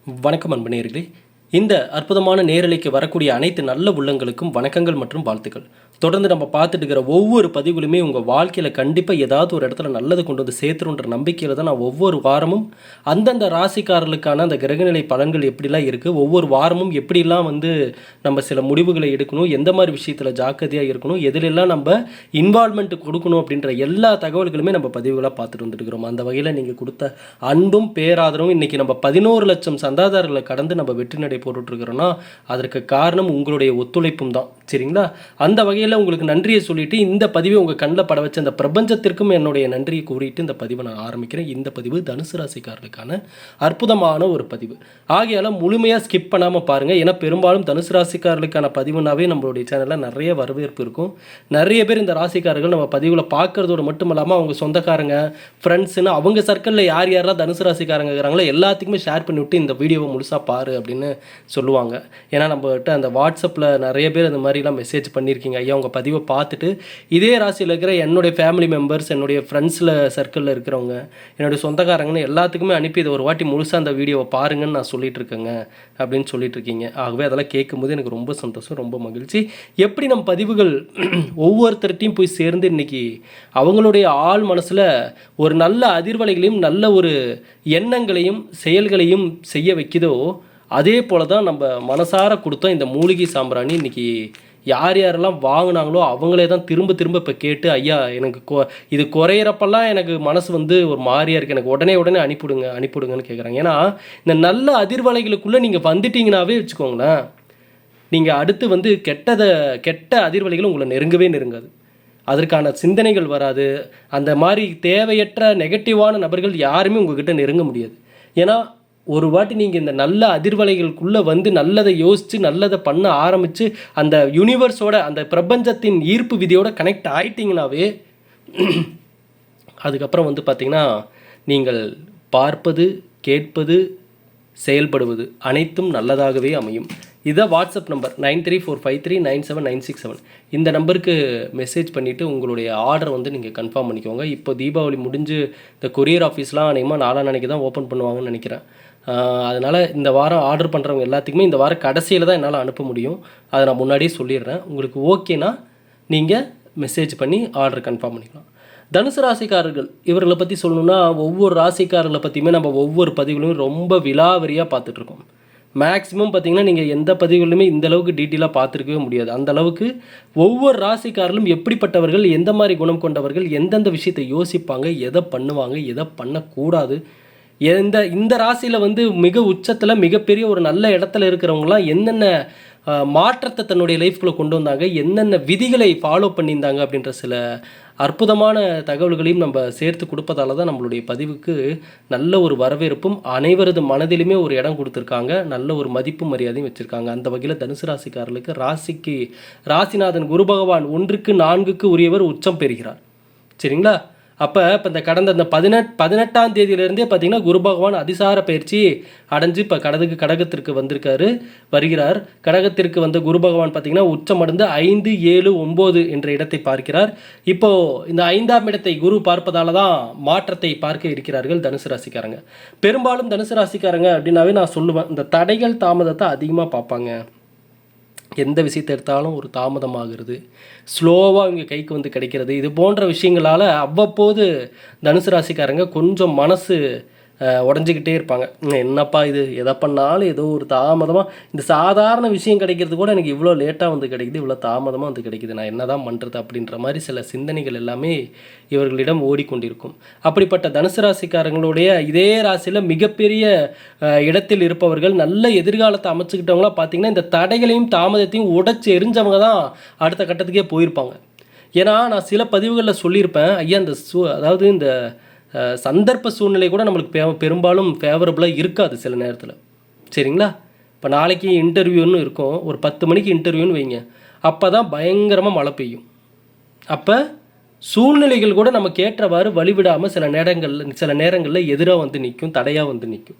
வணக்கம் அன்பு நேயர்களே. இந்த அற்புதமான நேரலைக்கு வரக்கூடிய அனைத்து நல்ல உள்ளங்களுக்கும் வணக்கங்கள் மற்றும் வாழ்த்துக்கள். தொடர்ந்து நம்ம பார்த்துட்டு இருக்கிற ஒவ்வொரு பதிவுகளுமே உங்கள் வாழ்க்கையில் கண்டிப்பாக ஏதாவது ஒரு இடத்துல நல்லது கொண்டு வந்து சேர்த்துருன்ற நம்பிக்கையில் தான் நான் ஒவ்வொரு வாரமும் அந்தந்த ராசிக்காரர்களுக்கான அந்த கிரகநிலை பலன்கள் எப்படிலாம் இருக்குது, ஒவ்வொரு வாரமும் எப்படிலாம் நம்ம சில முடிவுகளை எடுக்கணும், எந்த மாதிரி விஷயத்தில் ஜாக்கிரதையாக இருக்கணும், எதிலெல்லாம் நம்ம இன்வால்மெண்ட் கொடுக்கணும் அப்படின்ற எல்லா தகவல்களுமே நம்ம பதிவுகளாக பார்த்துட்டு வந்துருக்கிறோம். அந்த வகையில் நீங்கள் கொடுத்த அன்பும் பேராதரவும் இன்றைக்கி நம்ம 11 லட்சம் சந்தாதாரர்களை கடந்து நம்ம வெற்றி நடை போட்டுட்ருக்கிறோன்னா அதற்கு காரணம் உங்களுடைய ஒத்துழைப்பும் தான். சரிங்களா? அந்த வகையில் உங்களுக்கு நன்றியை சொல்லிவிட்டு இந்த பதிவை உங்கள் கண்ணில் பட வச்ச அந்த பிரபஞ்சத்திற்கும் என்னுடைய நன்றியை கூறிட்டு இந்த பதிவை நான் ஆரம்பிக்கிறேன். இந்த பதிவு தனுசு ராசிக்காரர்களுக்கான அற்புதமான ஒரு பதிவு ஆகையால் முழுமையாக ஸ்கிப் பண்ணாமல் பாருங்கள். ஏன்னா பெரும்பாலும் தனுசு ராசிக்காரர்களுக்கான பதிவுனாவே நம்மளுடைய சேனலில் நிறைய வரவேற்பு இருக்கும். நிறைய பேர் இந்த ராசிக்காரர்கள் நம்ம பதிவில் பார்க்குறதோடு மட்டும் இல்லாமல் அவங்க சொந்தக்காரங்க ஃப்ரெண்ட்ஸுன்னு அவங்க சர்க்கிளில் யார் யாரெல்லாம் தனுசு ராசிக்காரங்க இருக்கிறாங்களோ எல்லாத்துக்குமே ஷேர் பண்ணிவிட்டு இந்த வீடியோவை முழுசாக பாரு அப்படின்னு சொல்லுவாங்க. ஏன்னா நம்மகிட்ட அந்த வாட்ஸ்அப்பில் நிறைய பேர் அந்த மாதிரிலாம் மெசேஜ் பண்ணியிருக்கீங்க. ஐயா உங்கள் பதிவை பார்த்துட்டு இதே ராசியில் இருக்கிற என்னுடைய ஃபேமிலி மெம்பர்ஸ், என்னுடைய ஃப்ரெண்ட்ஸில் சர்க்கிளில் இருக்கிறவங்க, என்னுடைய சொந்தக்காரங்கன்னு எல்லாத்துக்குமே அனுப்பி இதை ஒரு வாட்டி முழுசாக அந்த வீடியோவை பாருங்கன்னு நான் சொல்லிட்டு இருக்கேங்க அப்படின்னு சொல்லிட்டு இருக்கீங்க. ஆகவே அதெல்லாம் கேட்கும்போது எனக்கு ரொம்ப சந்தோஷம், ரொம்ப மகிழ்ச்சி. எப்படி நம்ம பதிவுகள் ஒவ்வொருத்தர்கிட்டையும் போய் சேர்ந்து இன்றைக்கி அவங்களுடைய ஆள் மனசில் ஒரு நல்ல அதிர்வலைகளையும் நல்ல ஒரு எண்ணங்களையும் செயல்களையும் செய்ய வைக்குதோ அதே போல் தான் நம்ம மனசார கொடுத்தோம். இந்த மூலிகை சாம்பிராணி இன்றைக்கி யார் யாரெல்லாம் வாங்கினாங்களோ அவங்களே தான் திரும்ப திரும்ப இப்போ கேட்டு ஐயா எனக்கு இது குறையிறப்பெல்லாம் எனக்கு மனசு ஒரு மாதிரியாக இருக்குது, எனக்கு உடனே அனுப்பிவிடுங்கன்னு கேட்குறாங்க. ஏன்னா இந்த நல்ல அதிர்வலைகளுக்குள்ளே நீங்கள் வந்துட்டீங்கன்னாவே வச்சுக்கோங்களேன், நீங்கள் அடுத்து கெட்ட அதிர்வலைகள் உங்களை நெருங்காது, அதற்கான சிந்தனைகள் வராது. அந்த மாதிரி தேவையற்ற நெகட்டிவான நபர்கள் யாருமே உங்கள்கிட்ட நெருங்க முடியாது. ஏன்னா ஒரு வாட்டி நீங்கள் இந்த நல்ல அதிர்வலைகளுக்குள்ளே நல்லதை யோசித்து நல்லதை பண்ண ஆரம்பித்து அந்த யூனிவர்ஸோட அந்த பிரபஞ்சத்தின் ஈர்ப்பு விதியோட கனெக்ட் ஆகிட்டிங்கனாவே அதுக்கப்புறம் பார்த்திங்கன்னா நீங்கள் பார்ப்பது, கேட்பது, செயல்படுவது அனைத்தும் நல்லதாகவே அமையும். இதான் வாட்ஸ்அப் நம்பர் 9345397967. இந்த நம்பருக்கு மெசேஜ் பண்ணிவிட்டு உங்களுடைய ஆர்டர் நீங்கள் கன்ஃபார்ம் பண்ணிக்கோங்க. இப்போ தீபாவளி முடிஞ்சு இந்த கொரியர் ஆஃபீஸ்லாம் அநேகமாக நாளான்னைக்கு தான் ஓப்பன் பண்ணுவாங்கன்னு நினைக்கிறேன். அதனால் இந்த வாரம் ஆர்டர் பண்ணுறவங்க எல்லாத்துக்குமே இந்த வாரம் கடைசியில் தான் என்னால் அனுப்ப முடியும். அதை நான் முன்னாடியே சொல்லிடுறேன். உங்களுக்கு ஓகேனா நீங்கள் மெசேஜ் பண்ணி ஆர்டர் கன்ஃபார்ம் பண்ணிக்கலாம். தனுசு ராசிக்காரர்கள் இவர்களை பற்றி சொல்லணுன்னா ஒவ்வொரு ராசிக்காரர்களை பற்றியுமே நம்ம ஒவ்வொரு பதிவுகளும் ரொம்ப விலாவரியாக பார்த்துட்ருக்கோம். மேக்ஸிமம் பார்த்திங்கன்னா நீங்கள் எந்த பதிவுகளுமே இந்தளவுக்கு டீட்டெயிலாக பார்த்துருக்கவே முடியாது. அந்தளவுக்கு ஒவ்வொரு ராசிக்காரர்களும் எப்படிப்பட்டவர்கள், எந்த மாதிரி குணம் கொண்டவர்கள், எந்தெந்த விஷயத்தை யோசிப்பாங்க, எதை பண்ணுவாங்க, எதை பண்ணக்கூடாது, இந்த ராசியில் மிக உச்சத்தில் மிகப்பெரிய ஒரு நல்ல இடத்துல இருக்கிறவங்களாம் என்னென்ன மாற்றத்தை தன்னுடைய லைஃப்குள்ளே கொண்டு வந்தாங்க, என்னென்ன விதிகளை ஃபாலோ பண்ணியிருந்தாங்க அப்படின்ற சில அற்புதமான தகவல்களையும் நம்ம சேர்த்து கொடுப்பதால தான் நம்மளுடைய பதிவுக்கு நல்ல ஒரு வரவேற்பும் அனைவரது மனதிலுமே ஒரு இடம் கொடுத்துருக்காங்க, நல்ல ஒரு மதிப்பு மரியாதையும் வச்சுருக்காங்க. அந்த வகையில் தனுசு ராசிக்காரர்களுக்கு ராசிநாதன் குரு பகவான் 1க்கு 4க்கு உரியவர் உச்சம் பெறுகிறார். சரிங்களா? இப்போ இந்த கடந்த இந்த 18ஆம் தேதியிலேருந்தே பார்த்திங்கன்னா குரு பகவான் அதிசார பயிற்சி அடைஞ்சு இப்போ கடகத்திற்கு வருகிறார். கடகத்திற்கு வந்த குரு பகவான் பார்த்திங்கன்னா உச்சமடைந்து 5, 7, 9 என்ற இடத்தை பார்க்கிறார். இப்போது இந்த 5ஆம் இடத்தை குரு பார்ப்பதால தான் மாற்றத்தை பார்க்க இருக்கிறார்கள் தனுசு ராசிக்காரங்க. பெரும்பாலும் தனுசு ராசிக்காரங்க அப்படின்னாவே நான் சொல்லுவேன், இந்த தடைகள் தாமதத்தை அதிகமாக பார்ப்பாங்க. எந்த விஷயத்தை எடுத்தாலும் ஒரு தாமதமாகிறது, ஸ்லோவாக இவங்க கைக்கு கிடைக்கிறது, இது போன்ற விஷயங்களால் அவ்வப்போது தனுசு ராசிக்காரங்க கொஞ்சம் மனசு உடஞ்சிக்கிட்டே இருப்பாங்க. என்னப்பா இது, எதை பண்ணாலும் ஏதோ ஒரு தாமதமாக, இந்த சாதாரண விஷயம் கிடைக்கிறது கூட எனக்கு இவ்வளோ லேட்டாக கிடைக்குது, இவ்வளோ தாமதமாக கிடைக்குது, நான் என்ன தான் பண்ணுறது அப்படின்ற மாதிரி சில சிந்தனைகள் எல்லாமே இவர்களிடம் ஓடிக்கொண்டிருக்கும். அப்படிப்பட்ட தனுசு ராசிக்காரங்களுடைய இதே ராசியில் மிகப்பெரிய இடத்தில் இருப்பவர்கள், நல்ல எதிர்காலத்தை அமைச்சுக்கிட்டவங்களாம் பார்த்திங்கன்னா இந்த தடைகளையும் தாமதத்தையும் உடைச்சி எரிஞ்சவங்க தான் அடுத்த கட்டத்துக்கே போயிருப்பாங்க. ஏன்னா நான் சில பதிவுகளில் சொல்லியிருப்பேன், ஐயா இந்த அதாவது இந்த சந்தர்ப்ப சூழ்நிலை கூட நம்மளுக்கு பெரும்பாலும் ஃபேவரபுளாக இருக்காது சில நேரத்தில். சரிங்களா? இப்போ நாளைக்கு இன்டர்வியூன்னு இருக்கும், ஒரு 10 மணிக்கு இன்டர்வியூன்னு வைங்க, அப்போ தான் பயங்கரமாக மழை பெய்யும். அப்போ சூழ்நிலைகள் கூட நமக்கு ஏற்றவாறு வழிவிடாமல் சில நேரங்களில் எதிராக நிற்கும், தடையாக நிற்கும்.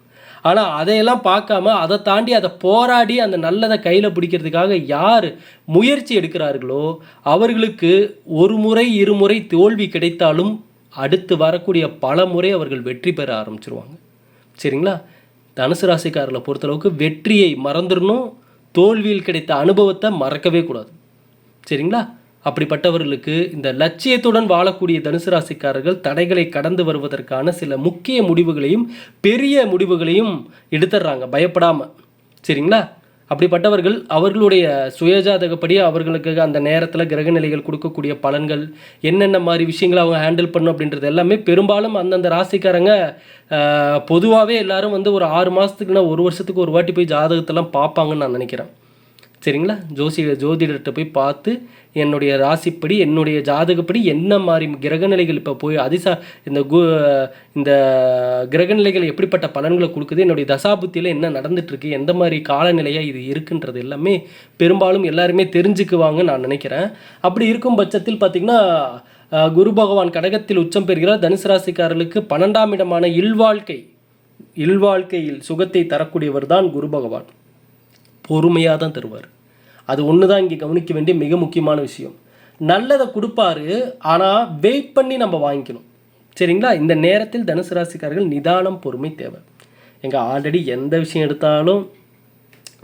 ஆனால் அதையெல்லாம் பார்க்காம அதை தாண்டி அதை போராடி அந்த நல்லதை கையில் பிடிக்கிறதுக்காக யார் முயற்சி எடுக்கிறார்களோ அவர்களுக்கு ஒரு முறை இருமுறை தோல்வி கிடைத்தாலும் அடுத்து வரக்கூடிய பல முறை அவர்கள் வெற்றி பெற ஆரம்பிச்சிருவாங்க. சரிங்களா? தனுசு ராசிக்காரர்களை பொறுத்தளவுக்கு வெற்றியை மறந்துடணும், தோல்வியில் கிடைத்த அனுபவத்தை மறக்கவே கூடாது. சரிங்களா? அப்படிப்பட்டவர்களுக்கு இந்த லட்சியத்துடன் வாழக்கூடிய தனுசு ராசிக்காரர்கள் தடைகளை கடந்து வருவதற்கான சில முக்கிய முடிவுகளையும் பெரிய முடிவுகளையும் எடுத்துடுறாங்க பயப்படாமல். சரிங்களா? அப்படிப்பட்டவர்கள் அவர்களுடைய சுயஜாதகப்படி அவர்களுக்கு அந்த நேரத்தில் கிரகநிலைகள் கொடுக்கக்கூடிய பலன்கள் என்னென்ன மாதிரி விஷயங்களை அவங்க ஹேண்டில் பண்ணும் அப்படின்றது எல்லாமே பெரும்பாலும் அந்தந்த ராசிக்காரங்க பொதுவாகவே எல்லாரும் வந்து ஒரு 6 மாதத்துக்குன்னா 1 வருஷத்துக்கு ஒரு வாட்டி போய் ஜாதகத்தெல்லாம் பார்ப்பாங்கன்னு நான் நினைக்கிறேன். சரிங்களா? ஜோதிடர்கிட்ட போய் பார்த்து என்னுடைய ராசிப்படி என்னுடைய ஜாதகப்படி என்ன மாதிரி கிரகநிலைகள் இப்போ போய் இந்த கிரகநிலைகள் எப்படிப்பட்ட பலன்களை கொடுக்குது, என்னுடைய தசாபுத்தியில் என்ன நடந்துட்டுருக்கு, எந்த மாதிரி காலநிலையாக இது இருக்குன்றது எல்லாமே பெரும்பாலும் எல்லாருமே தெரிஞ்சுக்குவாங்கன்னு நான் நினைக்கிறேன். அப்படி இருக்கும் பட்சத்தில் பார்த்திங்கன்னா குரு பகவான் கடகத்தில் உச்சம் பெறுகிறார். தனுசு ராசிக்காரர்களுக்கு 12ஆம் இடமான இல்வாழ்க்கையில் சுகத்தை தரக்கூடியவர் தான் குரு பகவான். பொறுமையாக தான் தருவார். அது ஒன்று தான் இங்கே கவனிக்க வேண்டிய மிக முக்கியமான விஷயம். நல்லதை கொடுப்பாரு, ஆனால் வெயிட் பண்ணி நம்ம வாங்கிக்கணும். சரிங்களா? இந்த நேரத்தில் தனுசு ராசிக்காரர்கள் நிதானம், பொறுமை தேவை. ஆல்ரெடி எந்த விஷயம் எடுத்தாலும்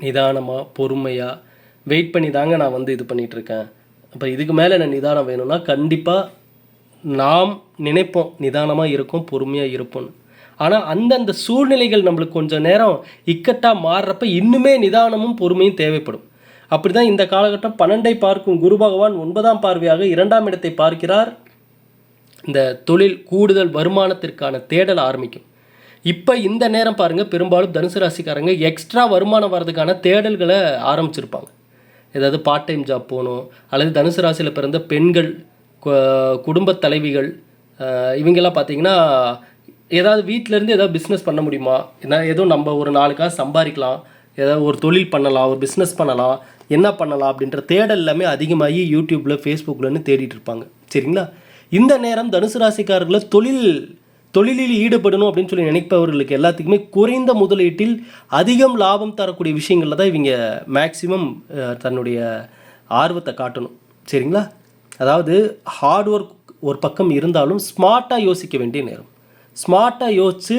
நிதானமாக பொறுமையாக வெயிட் பண்ணி தாங்க நான் வந்து இது பண்ணிகிட்ருக்கேன். அப்போ இதுக்கு மேலே நான் நிதானம் வேணும்னா கண்டிப்பாக நாம் நினைப்போம் நிதானமாக இருக்கும், பொறுமையாக இருப்போம்னு. ஆனால் அந்தந்த சூழ்நிலைகள் நம்மளுக்கு கொஞ்சம் நேரம் இக்கட்டாக மாறுறப்ப இன்னுமே நிதானமும் பொறுமையும் தேவைப்படும். அப்படி தான் இந்த காலகட்டம் 12ஐ பார்க்கும் குரு பகவான் 9ஆம் பார்வையாக 2ஆம் இடத்தை பார்க்கிறார். இந்த தொழில் கூடுதல் வருமானத்திற்கான தேடல் ஆரம்பிக்கும். இப்போ இந்த நேரம் பாருங்கள், பெரும்பாலும் தனுசு ராசிக்காரங்க எக்ஸ்ட்ரா வருமானம் வர்றதுக்கான தேடல்களை ஆரம்பிச்சிருப்பாங்க. ஏதாவது பார்ட் டைம் ஜாப் போகணும், அல்லது தனுசு ராசியில் பிறந்த பெண்கள், குடும்ப தலைவிகள், இவங்கெல்லாம் பார்த்திங்கன்னா ஏதாவது வீட்டிலேருந்து ஏதாவது பிஸ்னஸ் பண்ண முடியுமா, ஏதோ நம்ம ஒரு 4 காசு சம்பாதிக்கலாம், ஏதாவது ஒரு தொழில் பண்ணலாம், ஒரு பிஸ்னஸ் பண்ணலாம், என்ன பண்ணலாம் அப்படின்ற தேடல் எல்லாமே அதிகமாகி யூடியூப்பில் ஃபேஸ்புக்கில்னு தேடிட்டு இருப்பாங்க. சரிங்களா? இந்த நேரம் தனுசு ராசிக்காரர்களை தொழிலில் ஈடுபடணும் அப்படின்னு சொல்லி நினைப்பவர்களுக்கு எல்லாத்துக்குமே குறைந்த முதலீட்டில் அதிகம் லாபம் தரக்கூடிய விஷயங்களில் தான் இவங்க மேக்சிமம் தன்னுடைய ஆர்வத்தை காட்டணும். சரிங்களா? அதாவது ஹார்ட் ஒர்க் ஒரு பக்கம் இருந்தாலும் ஸ்மார்ட்டாக யோசிக்க வேண்டிய நேரம். ஸ்மார்ட்டாக யோசித்து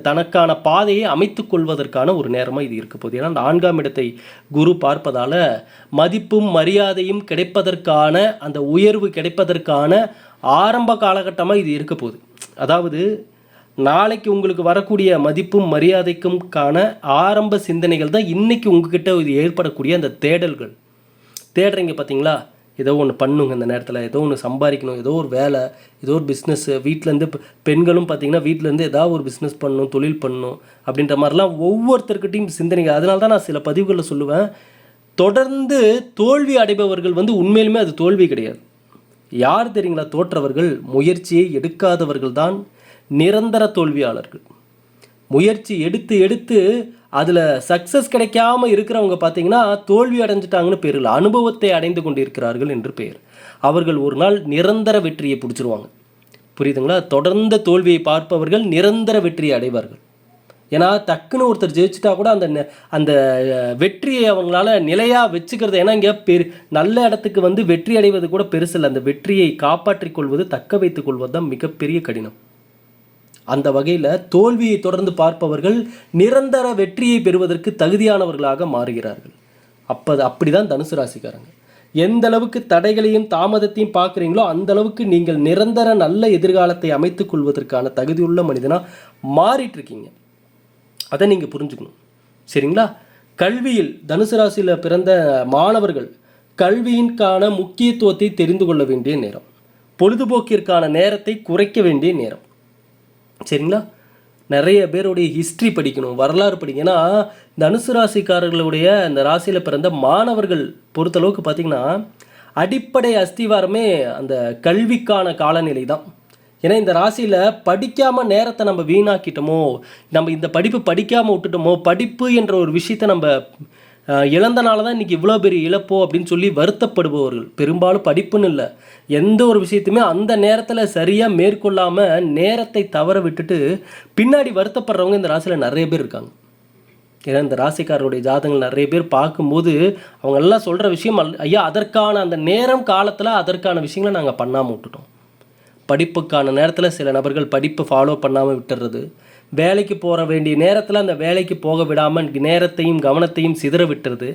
தனக்கான பாதையை அமைத்து கொள்வதற்கான ஒரு நேரமாக இது இருக்க போகுது. ஏன்னா 4ஆம் இடத்தை குரு பார்ப்பதால் மதிப்பும் மரியாதையும் கிடைப்பதற்கான, அந்த உயர்வு கிடைப்பதற்கான ஆரம்ப காலகட்டமாக இது இருக்க போகுது. அதாவது நாளைக்கு உங்களுக்கு வரக்கூடிய மதிப்பும் மரியாதைக்கும்கான ஆரம்ப சிந்தனைகள் தான் இன்றைக்கி உங்ககிட்ட இது ஏற்படக்கூடிய அந்த தேடுறீங்க பார்த்தீங்களா? ஏதோ ஒன்று பண்ணுங்க, இந்த நேரத்தில் ஏதோ ஒன்று சம்பாதிக்கணும், ஏதோ ஒரு வேலை, ஏதோ ஒரு பிஸ்னஸ்ஸு, வீட்டிலேருந்து பெண்களும் பார்த்திங்கன்னா வீட்டிலேருந்து ஏதாவது ஒரு பிஸ்னஸ் பண்ணணும், தொழில் பண்ணணும் அப்படின்ற மாதிரிலாம் ஒவ்வொருத்தர்கிட்டையும் சிந்தனைகள். அதனால தான் நான் சில பதிவுகளில் சொல்லுவேன், தொடர்ந்து தோல்வி அடைபவர்கள் வந்து உண்மையிலுமே அது தோல்வி கிடையாது. யார் தெரியுங்களா தோற்றவர்கள்? முயற்சியை எடுக்காதவர்கள் தான் நிரந்தர தோல்வியாளர்கள். முயற்சி எடுத்து அதில் சக்ஸஸ் கிடைக்காம இருக்கிறவங்க பார்த்தீங்கன்னா தோல்வி அடைஞ்சிட்டாங்கன்னு பேர் இல்லை, அனுபவத்தை அடைந்து கொண்டு இருக்கிறார்கள் என்று பெயர். அவர்கள் ஒரு நாள் நிரந்தர வெற்றியை பிடிச்சிருவாங்க. புரியுதுங்களா? தொடர்ந்த தோல்வியை பார்ப்பவர்கள் நிரந்தர வெற்றியை அடைவார்கள். ஏன்னா டக்குன்னு ஒருத்தர் ஜெயிச்சுட்டா கூட அந்த வெற்றியை அவங்களால நிலையாக வச்சுக்கிறது. ஏன்னா இங்கே நல்ல இடத்துக்கு வந்து வெற்றி அடைவது கூட பெருசில்லை, அந்த வெற்றியை காப்பாற்றிக் கொள்வது, தக்க வைத்துக் கொள்வது தான் மிகப்பெரிய கடினம். அந்த வகையில் தோல்வியை தொடர்ந்து பார்ப்பவர்கள் நிரந்தர வெற்றியை பெறுவதற்கு தகுதியானவர்களாக மாறுகிறார்கள். அப்படி தான் தனுசு ராசிக்காரங்க. எந்த அளவுக்கு தடைகளையும் தாமதத்தையும் பார்க்குறீங்களோ அந்த அளவுக்கு நீங்கள் நிரந்தர நல்ல எதிர்காலத்தை அமைத்துக் கொள்வதற்கான தகுதியுள்ள மனிதனாக மாறிட்டுருக்கீங்க. அதை நீங்கள் புரிஞ்சுக்கணும். சரிங்களா? கல்வியில் தனுசு ராசியில் பிறந்த மாணவர்கள் கல்வியின்கான முக்கியத்துவத்தை தெரிந்து கொள்ள வேண்டிய நேரம், பொழுதுபோக்கிற்கான நேரத்தை குறைக்க வேண்டிய நேரம். சரிங்களா? நிறைய பேருடைய ஹிஸ்ட்ரி படிக்கணும், வரலாறு படிக்கணும். ஏன்னா தனுசு ராசிக்காரர்களுடைய இந்த ராசியில் பிறந்த மாணவர்கள் பொறுத்தளவுக்கு பார்த்திங்கன்னா அடிப்படை அஸ்திவாரமே அந்த கல்விக்கான காலநிலை தான். ஏன்னா இந்த ராசியில் படிக்காமல் நேரத்தை நம்ம வீணாக்கிட்டோமோ, நம்ம இந்த படிப்பு படிக்காமல் விட்டுட்டோமோ, படிப்பு என்ற ஒரு விஷயத்தை நம்ம இழந்தனால தான் இன்றைக்கி இவ்வளோ பெரிய இழப்போ அப்படின்னு சொல்லி வருத்தப்படுபவர்கள் பெரும்பாலும் படிப்புன்னு இல்லை, எந்த ஒரு விஷயத்தையுமே அந்த நேரத்தில் சரியாக மேற்கொள்ளாமல் நேரத்தை தவற விட்டுட்டு பின்னாடி வருத்தப்படுறவங்க இந்த ராசியில் நிறைய பேர் இருக்காங்க. ஏன்னா இந்த ராசிக்காரருடைய ஜாதகங்கள் நிறைய பேர் பார்க்கும்போது அவங்க எல்லாம் சொல்கிற விஷயம், ஐயா அதற்கான அந்த நேரம் காலத்தில் அதற்கான விஷயங்களை நாங்கள் பண்ணாமல் விட்டுட்டோம். படிப்புக்கான நேரத்தில் சில நபர்கள் படிப்பை ஃபாலோ பண்ணாமல் விட்டுறது, வேலைக்கு போகிற வேண்டிய நேரத்தில் அந்த வேலைக்கு போக விடாமல் நேரத்தையும் கவனத்தையும் சிதற விட்டுறது,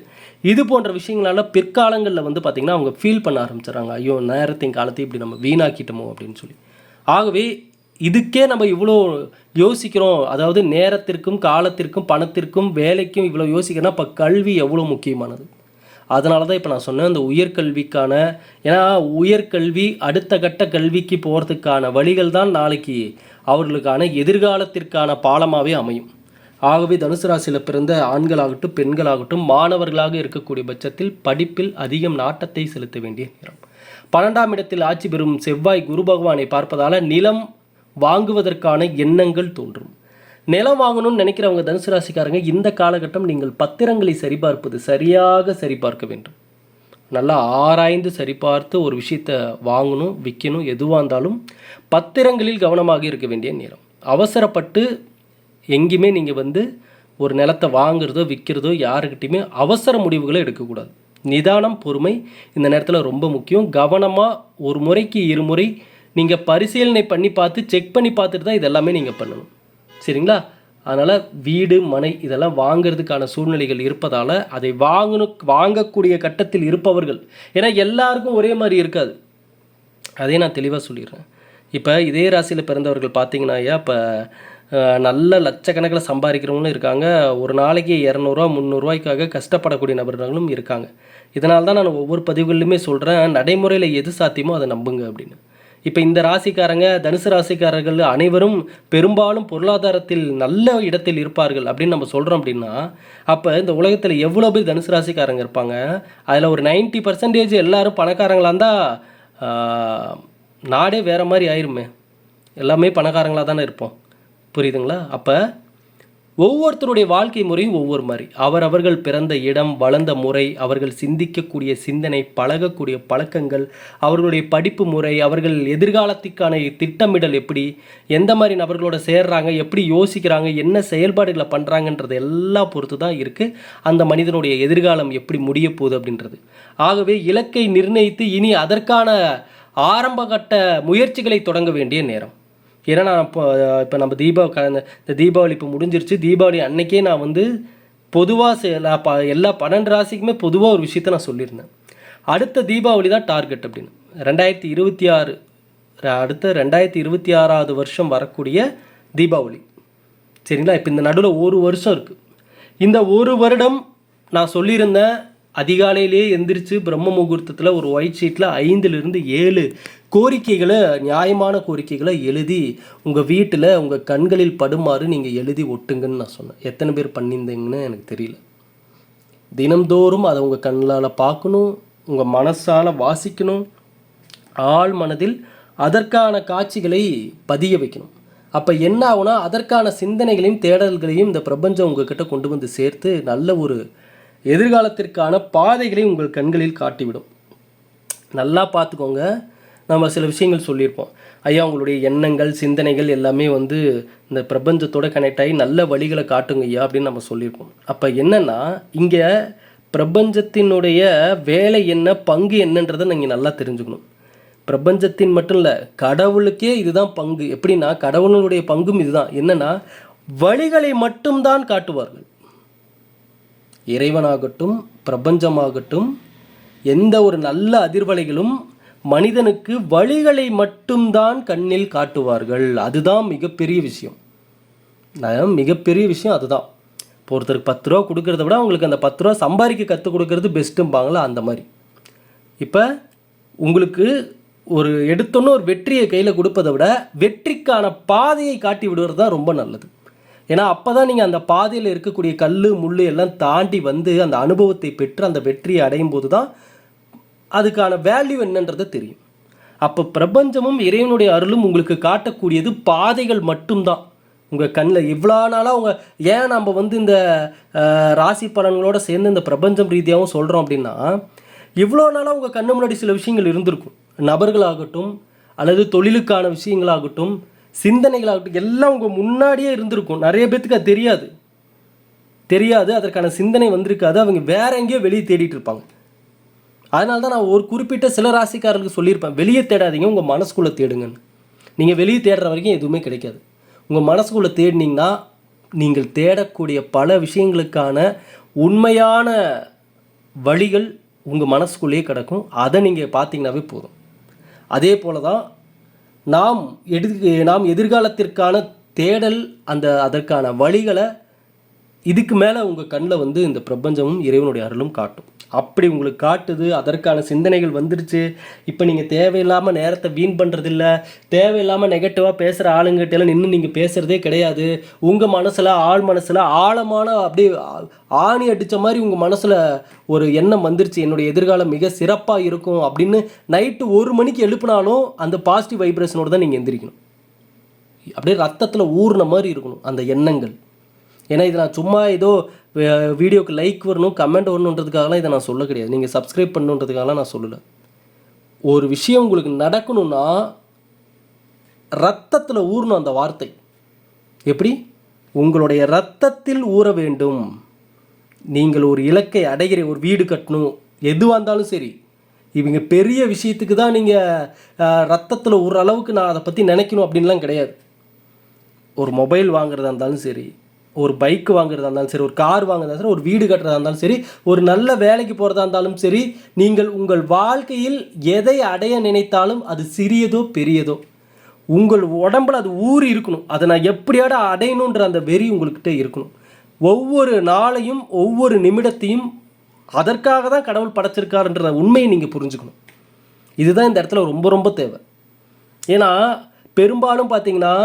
இது போன்ற விஷயங்களால பிற்காலங்களில் வந்து பார்த்திங்கன்னா அவங்க ஃபீல் பண்ண ஆரம்பிச்சிடறாங்க. ஐயோ, நேரத்தையும் காலத்தையும் இப்படி நம்ம வீணாக்கிட்டோமோ அப்படின்னு சொல்லி. ஆகவே இதுக்கே நம்ம இவ்வளோ யோசிக்கிறோம், அதாவது நேரத்திற்கும் காலத்திற்கும் பணத்திற்கும் வேலைக்கும் இவ்வளோ யோசிக்கிறோன்னா இப்போ கல்வி எவ்வளோ முக்கியமானது. அதனால தான் இப்போ நான் சொன்னேன் இந்த உயர்கல்விக்கான, ஏன்னா உயர்கல்வி அடுத்த கட்ட கல்விக்கு போகிறதுக்கான வழிகள் தான் நாளைக்கு அவர்களுக்கான எதிர்காலத்திற்கான பாலமாகவே அமையும். ஆகவே தனுசு ராசியில் பிறந்த ஆண்களாகட்டும் பெண்களாகட்டும் மாணவர்களாக இருக்கக்கூடிய பட்சத்தில் படிப்பில் அதிகம் நாட்டத்தை செலுத்த வேண்டிய நேரம். 12ஆம் இடத்தில் ஆட்சி பெறும் செவ்வாய் குரு பகவானை பார்ப்பதால் நிலம் வாங்குவதற்கான எண்ணங்கள் தோன்றும். நிலம் வாங்கணும்னு நினைக்கிறவங்க தனுசு ராசிக்காரங்க இந்த காலகட்டம் நீங்கள் பத்திரங்களை சரிபார்ப்பது சரியாக சரிபார்க்க வேண்டும். நல்லா ஆராய்ந்து சரிபார்த்து ஒரு விஷயத்தை வாங்கணும், விற்கணும், எதுவாக இருந்தாலும் பத்திரங்களில் கவனமாக இருக்க வேண்டிய நேரம். அவசரப்பட்டு எங்கேயுமே நீங்கள் வந்து ஒரு நிலத்தை வாங்குறதோ விற்கிறதோ யாருக்கிட்டையுமே அவசர முடிவுகளை எடுக்கக்கூடாது. நிதானம், பொறுமை இந்த நேரத்தில் ரொம்ப முக்கியம். கவனமாக ஒரு முறைக்கு இருமுறை நீங்கள் பரிசீலனை பண்ணி பார்த்து செக் பண்ணி பார்த்துட்டு தான் இதெல்லாமே நீங்கள் பண்ணணும். சரிங்களா? அதனால் வீடு மனை இதெல்லாம் வாங்கிறதுக்கான சூழ்நிலைகள் இருப்பதால் அதை வாங்கக்கூடிய கட்டத்தில் இருப்பவர்கள், ஏன்னா எல்லாருக்கும் ஒரே மாதிரி இருக்காது, அதே நான் தெளிவாக சொல்லிடுறேன். இப்போ இதே ராசியில் பிறந்தவர்கள் பார்த்தீங்கன்னா இப்போ நல்ல லட்சக்கணக்கில் சம்பாதிக்கிறவங்களும் இருக்காங்க, ஒரு நாளைக்கு 200 300 கஷ்டப்படக்கூடிய நபர்களும் இருக்காங்க. இதனால தான் நான் ஒவ்வொரு பதிவுகளிலுமே சொல்கிறேன், நடைமுறையில் எது சாத்தியமோ அதை நம்புங்க அப்படின்னு. இப்போ இந்த ராசிக்காரங்க தனுசு ராசிக்காரர்கள் அனைவரும் பெரும்பாலும் பொருளாதாரத்தில் நல்ல இடத்தில் இருப்பார்கள் அப்படின்னு நம்ம சொல்கிறோம் அப்படின்னா, அப்போ இந்த உலகத்தில் எவ்வளோ பேர் தனுசு ராசிக்காரங்க இருப்பாங்க, அதில் ஒரு 90% எல்லோரும் பணக்காரங்களாக இருந்தால் நாடே வேறு மாதிரி ஆயிருமே. எல்லாமே பணக்காரங்களாக தானே இருப்போம். புரியுதுங்களா? அப்போ ஒவ்வொருத்தருடைய வாழ்க்கை முறையும் ஒவ்வொரு மாதிரி, அவர்கள் பிறந்த இடம், வளர்ந்த முறை, அவர்கள் சிந்திக்கக்கூடிய சிந்தனை, பழகக்கூடிய பழக்கங்கள், அவர்களுடைய படிப்பு முறை, அவர்கள் எதிர்காலத்திற்கான திட்டமிடல் எப்படி, எந்த மாதிரி நபர்களோட சேர்றாங்க, எப்படி யோசிக்கிறாங்க, என்ன செயல்பாடுகளை பண்ணுறாங்கன்றது எல்லாம் பொறுத்து தான் இருக்குது அந்த மனிதனுடைய எதிர்காலம் எப்படி முடிய போகுது அப்படின்றது. ஆகவே இலக்கை நிர்ணயித்து இனி அதற்கான ஆரம்பகட்ட முயற்சிகளை தொடங்க வேண்டிய நேரம். ஏன்னா நான் இப்போ நம்ம இந்த தீபாவளி இப்போ முடிஞ்சிருச்சு. தீபாவளி அன்னைக்கே நான் வந்து பொதுவாக எல்லா 12 ராசிக்குமே பொதுவாக ஒரு விஷயத்த நான் சொல்லியிருந்தேன். அடுத்த தீபாவளி தான் டார்கெட் அப்படின்னு. 2026 அடுத்த 2026ஆவது வருஷம் வரக்கூடிய தீபாவளி. சரிங்களா? இப்போ இந்த நடுவில் ஒரு வருஷம் இருக்குது. இந்த ஒரு வருடம் நான் சொல்லியிருந்தேன், அதிகாலையிலே எந்திரிச்சு பிரம்ம முகூர்த்தத்தில் ஒரு ஒயிட் ஷீட்டில் 5லிருந்து 7 கோரிக்கைகளை, நியாயமான கோரிக்கைகளை எழுதி உங்கள் வீட்டில் உங்கள் கண்களில் படுமாறு நீங்கள் எழுதி ஒட்டுங்கன்னு நான் சொன்னேன். எத்தனை பேர் பண்ணியிருந்தீங்கன்னு எனக்கு தெரியல. தினம்தோறும் அதை உங்கள் கண்ணால் பார்க்கணும், உங்கள் மனசால் வாசிக்கணும், ஆழ் மனதில் அதற்கான காட்சிகளை பதிய வைக்கணும். அப்போ என்ன ஆகுனா, அதற்கான சிந்தனைகளையும் தேடல்களையும் இந்த பிரபஞ்சம் உங்கள்கிட்ட கொண்டு வந்து சேர்த்து நல்ல ஒரு எதிர்காலத்திற்கான பாதைகளை உங்கள் கண்களில் காட்டிவிடும். நல்லா பார்த்துக்கோங்க. நம்ம சில விஷயங்கள் சொல்லியிருப்போம், ஐயா உங்களுடைய எண்ணங்கள் சிந்தனைகள் எல்லாமே வந்து இந்த பிரபஞ்சத்தோடு கனெக்ட் ஆகி நல்ல வழிகளை காட்டுங்க ஐயா அப்படின்னு நம்ம சொல்லியிருப்போம். அப்போ என்னென்னா, இங்கே பிரபஞ்சத்தினுடைய வேலை என்ன, பங்கு என்னன்றதை நீங்கள் நல்லா தெரிஞ்சுக்கணும். பிரபஞ்சத்தின் மட்டும் இல்லை, கடவுளுக்கே இதுதான் பங்கு. எப்படின்னா, கடவுளுடைய பங்கும் இதுதான். என்னென்னா, வழிகளை மட்டும்தான் காட்டுவார்கள். இறைவனாகட்டும் பிரபஞ்சமாகட்டும் எந்த ஒரு நல்ல அதிர்வலைகளும் மனிதனுக்கு வழிகளை மட்டும்தான் கண்ணில் காட்டுவார்கள். அதுதான் மிகப்பெரிய விஷயம். மிகப்பெரிய விஷயம் அதுதான். இப்போ ஒருத்தருக்கு 10 ரூபா கொடுக்கறத விட அவங்களுக்கு அந்த 10 ரூபா சம்பாதிக்க கற்றுக் கொடுக்கறது பெஸ்ட்டும்பாங்களா, அந்த மாதிரி. இப்போ உங்களுக்கு ஒரு எடுத்தோன்னு ஒரு வெற்றியை கையில் கொடுப்பதை விட வெற்றிக்கான பாதையை காட்டி விடுவது தான் ரொம்ப நல்லது. ஏன்னா அப்போ தான் நீங்கள் அந்த பாதையில் இருக்கக்கூடிய கல் முள் எல்லாம் தாண்டி வந்து அந்த அனுபவத்தை பெற்று அந்த வெற்றியை அடையும் போது தான் அதுக்கான வேல்யூ என்னன்றது தெரியும். அப்போ பிரபஞ்சமும் இறைவனுடைய அருளும் உங்களுக்கு காட்டக்கூடியது பாதைகள் மட்டும்தான். உங்கள் கண்ணில் இவ்வளோ நாளாக உங்கள் ஏன் நம்ம வந்து இந்த ராசி பலன்களோடு சேர்ந்து இந்த பிரபஞ்சம் ரீதியாகவும் சொல்கிறோம் அப்படின்னா, இவ்வளோ நாளாக உங்கள் கண்ணு முன்னாடி சில விஷயங்கள் இருந்திருக்கும். நபர்களாகட்டும் அல்லது தொழிலுக்கான விஷயங்களாகட்டும் சிந்தனைகளாகட்டும் எல்லாம் உங்கள் முன்னாடியே இருந்திருக்கும். நிறைய பேர்த்துக்கு அது தெரியாது, அதற்கான சிந்தனை வந்திருக்காது. அவங்க வேற எங்கேயோ வெளியே தேடிட்டு இருப்பாங்க. அதனால தான் நான் ஒரு குறிப்பிட்ட சில ராசிக்காரர்களுக்கு சொல்லியிருப்பேன், வெளியே தேடாதீங்க, உங்கள் மனசுக்குள்ளே தேடுங்கன்னு. நீங்கள் வெளியே தேடுற வரைக்கும் எதுவுமே கிடைக்காது. உங்கள் மனசுக்குள்ளே தேடினீங்கன்னா நீங்கள் தேடக்கூடிய பல விஷயங்களுக்கான உண்மையான வழிகள் உங்கள் மனசுக்குள்ளேயே கிடக்கும். அதை நீங்கள் பார்த்தீங்கன்னாவே போதும். அதே போல் தான் நாம் எதிர்காலத்திற்கான தேடல், அதற்கான வழிகளை இதுக்கு மேலே உங்கள் கண்ணில் இந்த பிரபஞ்சமும் இறைவனுடைய அருளும் காட்டும். அப்படி உங்களுக்கு காட்டுது, அதற்கான சிந்தனைகள் வந்துருச்சு. இப்போ நீங்கள் தேவையில்லாமல் நேரத்தை வீண் பண்ணுறதில்ல, தேவையில்லாமல் நெகட்டிவாக பேசுகிற ஆளுங்கிட்டெல்லாம் நின்று நீங்கள் பேசுகிறதே கிடையாது. உங்கள் மனசில் மனசில் ஆழமான அப்படியே ஆணி அடித்த மாதிரி உங்கள் மனசில் ஒரு எண்ணம் வந்துருச்சு, என்னுடைய எதிர்காலம் மிக சிறப்பாக இருக்கும் அப்படின்னு. நைட்டு 1 மணிக்கு எழுப்பினாலும் அந்த பாசிட்டிவ் வைப்ரேஷனோடு தான் நீங்கள் எந்திரிக்கணும். அப்படியே ரத்தத்தில் ஊறின மாதிரி இருக்கணும் அந்த எண்ணங்கள். ஏன்னா இதை நான் சும்மா ஏதோ வீடியோக்கு லைக் வரணும், கமெண்ட் வரணுன்றதுக்காகலாம் இதை நான் சொல்ல கிடையாது. நீங்கள் சப்ஸ்கிரைப் பண்ணணுன்றதுக்காகலாம் நான் சொல்லலை. ஒரு விஷயம் உங்களுக்கு நடக்கணும்னா ரத்தத்தில் ஊறணும் அந்த வார்த்தை. எப்படி? உங்களுடைய ரத்தத்தில் ஊற வேண்டும். நீங்கள் ஒரு இலக்கை அடைகிற, ஒரு வீடு கட்டணும், எதுவாக இருந்தாலும் சரி, இவங்க பெரிய விஷயத்துக்கு தான் நீங்கள் ரத்தத்தில் ஊற அளவுக்கு நான் அதை பற்றி நினைக்கணும் அப்படின்லாம் கிடையாது. ஒரு மொபைல் வாங்குறதா இருந்தாலும் சரி, ஒரு பைக் வாங்குறதா இருந்தாலும் சரி, ஒரு கார் வாங்குறதா சரி, ஒரு வீடு கட்டுறதா இருந்தாலும் சரி, ஒரு நல்ல வேலைக்கு போகிறதா இருந்தாலும் சரி, நீங்கள் உங்கள் வாழ்க்கையில் எதை அடைய நினைத்தாலும் அது சிறியதோ பெரியதோ உங்கள் உடம்பில் அது ஊறி இருக்கணும். அதை நான் எப்படியாவது அடையணுன்ற அந்த வெறி உங்கள்கிட்ட இருக்கணும். ஒவ்வொரு நாளையும் ஒவ்வொரு நிமிடத்தையும் அதற்காக தான் கடவுள் படைச்சிருக்காருன்ற உண்மையை நீங்கள் புரிஞ்சுக்கணும். இதுதான் இந்த இடத்துல ரொம்ப ரொம்ப தேவை. ஏன்னா பெரும்பாலும் பார்த்தீங்கன்னா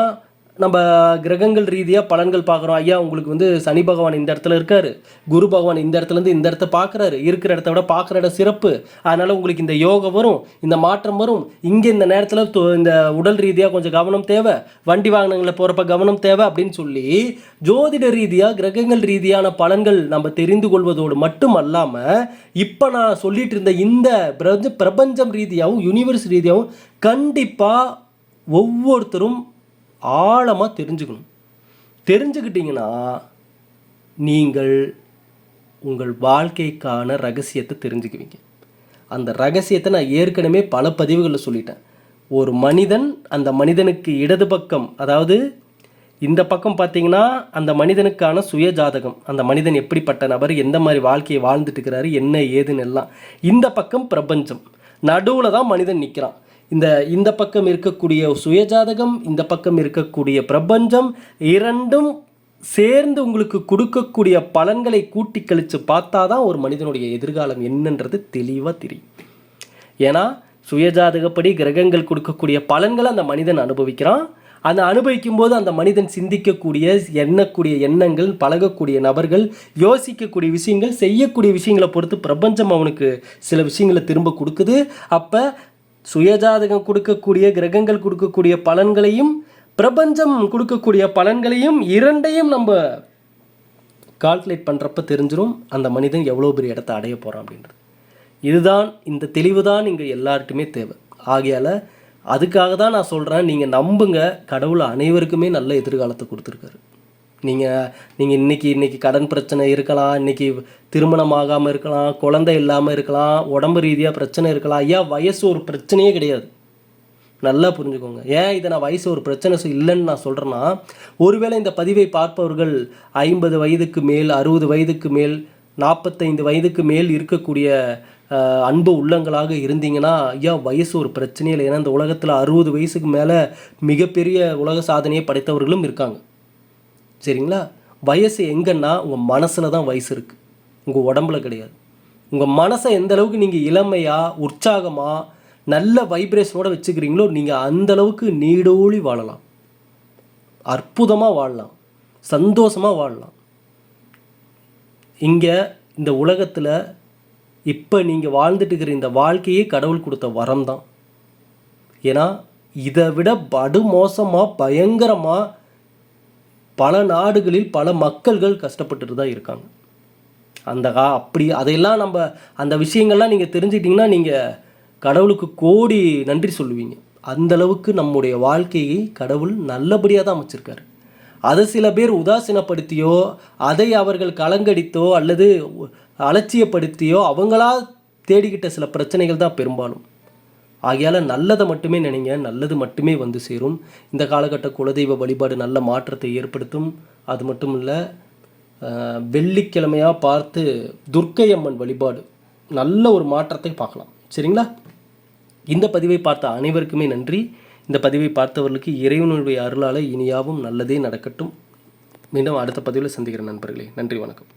நம்ம கிரகங்கள் ரீதியாக பலன்கள் பார்க்குறோம். ஐயா உங்களுக்கு சனி பகவான் இந்த இடத்துல இருக்கார், குரு பகவான் இந்த இடத்துலேருந்து இந்த இடத்த பார்க்குறாரு, இருக்கிற இடத்த விட பார்க்குற இடம் சிறப்பு, அதனால் உங்களுக்கு இந்த யோகம் வரும், இந்த மாற்றம் வரும், இங்கே இந்த நேரத்தில் இந்த உடல் ரீதியாக கொஞ்சம் கவனம் தேவை, வண்டி வாகனங்களில் போகிறப்ப கவனம் தேவை அப்படின்னு சொல்லி ஜோதிட ரீதியாக கிரகங்கள் ரீதியான பலன்கள் நம்ம தெரிந்து கொள்வதோடு மட்டும் அல்லாமல், இப்போ நான் சொல்லிட்டு இருந்த இந்த பிரபஞ்சம் ரீதியாகவும் யூனிவர்ஸ் ரீதியாகவும் கண்டிப்பாக ஒவ்வொருத்தரும் ஆழமாக தெரிஞ்சுக்கிட்டீங்கன்னா நீங்கள் உங்கள் வாழ்க்கைக்கான ரகசியத்தை தெரிஞ்சுக்குவீங்க. அந்த ரகசியத்தை நான் ஏற்கனவே பல பதிவுகளில் சொல்லிட்டேன். ஒரு மனிதன், அந்த மனிதனுக்கு இடது பக்கம், அதாவது இந்த பக்கம் பார்த்தீங்கன்னா அந்த மனிதனுக்கான சுய ஜாதகம், அந்த மனிதன் எப்படிப்பட்ட நபர், எந்த மாதிரி வாழ்க்கையை வாழ்ந்துட்டு இருக்கிறாரு, என்ன ஏதுன்னு எல்லாம். இந்த பக்கம் பிரபஞ்சம், நடுவில் தான் மனிதன் நிற்கிறான். இந்த பக்கம் இருக்கக்கூடிய சுயஜாதகம், இந்த பக்கம் இருக்கக்கூடிய பிரபஞ்சம், இரண்டும் சேர்ந்து உங்களுக்கு கொடுக்கக்கூடிய பலன்களை கூட்டி கழித்து பார்த்தா தான் ஒரு மனிதனுடைய எதிர்காலம் என்னன்றது தெளிவாக தெரியும். ஏன்னா சுயஜாதகப்படி கிரகங்கள் கொடுக்கக்கூடிய பலன்களை அந்த மனிதன் அனுபவிக்கிறான். அந்த அனுபவிக்கும் போது அந்த மனிதன் சிந்திக்கக்கூடிய, எண்ணக்கூடிய எண்ணங்கள், பழகக்கூடிய நபர்கள், யோசிக்கக்கூடிய விஷயங்கள், செய்யக்கூடிய விஷயங்களை பொறுத்து பிரபஞ்சம் அவனுக்கு சில விஷயங்களை திரும்ப கொடுக்குது. அப்போ சுயஜாதகம் கொடுக்கக்கூடிய, கிரகங்கள் கொடுக்கக்கூடிய பலன்களையும், பிரபஞ்சம் கொடுக்கக்கூடிய பலன்களையும், இரண்டையும் நம்ம கால்குலேட் பண்ணுறப்ப தெரிஞ்சிடும் அந்த மனிதன் எவ்வளோ பெரிய இடத்த அடைய போகிறான் அப்படின்றது. இதுதான், இந்த தெளிவு தான் இங்கே எல்லார்ட்டுமே தேவை. ஆகையால் அதுக்காக தான் நான் சொல்கிறேன், நீங்கள் நம்புங்க, கடவுள் அனைவருக்குமே நல்ல எதிர்காலத்தை கொடுத்துருக்காரு. நீங்கள் இன்றைக்கி கடன் பிரச்சனை இருக்கலாம், இன்றைக்கி திருமணம் ஆகாமல் இருக்கலாம், குழந்தை இல்லாமல் இருக்கலாம், உடம்பு ரீதியாக பிரச்சனை இருக்கலாம். ஐயா வயசு ஒரு பிரச்சனையே கிடையாது, நல்லா புரிஞ்சுக்கோங்க. ஏன் இதை நான் வயசு ஒரு பிரச்சனை இல்லைன்னு நான் சொல்கிறேன்னா, ஒருவேளை இந்த பதிவை பார்ப்பவர்கள் 50 வயதுக்கு மேல், 60 வயதுக்கு மேல், 45 வயதுக்கு மேல் இருக்கக்கூடிய அன்பு உள்ளங்களாக இருந்தீங்கன்னா, ஐயா வயசு ஒரு பிரச்சனையே இல்லை. ஏன்னா இந்த உலகத்தில் 60 வயசுக்கு மேலே மிகப்பெரிய உலக சாதனையை படைத்தவர்களும் இருக்காங்க. சரிங்களா? வயசு எங்கன்னா உங்கள் மனசில் தான் வயசு இருக்குது, உங்கள் உடம்புல கிடையாது. உங்கள் மனசை எந்த அளவுக்கு நீங்கள் இளமையாக, உற்சாகமாக, நல்ல வைப்ரேஷனோடு வச்சுக்கிறீங்களோ நீங்கள் அந்தளவுக்கு நீடோழி வாழலாம், அற்புதமாக வாழலாம், சந்தோஷமாக வாழலாம். இங்கே இந்த உலகத்தில் இப்போ நீங்கள் வாழ்ந்துட்டு இருக்கிற இந்த வாழ்க்கையே கடவுள் கொடுத்த வரம் தான். ஏன்னா இதை விட படுமோசமாக, பயங்கரமாக பல நாடுகளில் பல மக்கள்கள் கஷ்டப்பட்டுட்டு தான் இருக்காங்க. அதையெல்லாம் நம்ம அந்த விஷயங்கள்லாம் நீங்கள் தெரிஞ்சுக்கிட்டிங்கன்னா நீங்கள் கடவுளுக்கு கோடி நன்றி சொல்லுவீங்க. அந்தளவுக்கு நம்முடைய வாழ்க்கையை கடவுள் நல்லபடியாக தான் அமைச்சிருக்காரு. அதை சில பேர் உதாசீனப்படுத்தியோ, அதை அவர்கள் கலங்கடித்தோ அல்லது அலட்சியப்படுத்தியோ அவங்களா தேடிக்கிட்ட சில பிரச்சனைகள் தான் பெரும்பாலும். ஆகையால் நல்லதை மட்டுமே நினைங்க, நல்லது மட்டுமே வந்து சேரும். இந்த காலகட்ட குலதெய்வ வழிபாடு நல்ல மாற்றத்தை ஏற்படுத்தும். அது மட்டும் இல்லை, வெள்ளிக்கிழமையாக பார்த்து துர்க்கை அம்மன் வழிபாடு நல்ல ஒரு மாற்றத்தை பார்க்கலாம். சரிங்களா? இந்த பதிவை பார்த்த அனைவருக்குமே நன்றி. இந்த பதிவை பார்த்தவர்களுக்கு இறைவனுடைய அருளால் இனியாவும் நல்லதே நடக்கட்டும். மீண்டும் அடுத்த பதிவில் சந்திக்கிறேன் நண்பர்களே. நன்றி, வணக்கம்.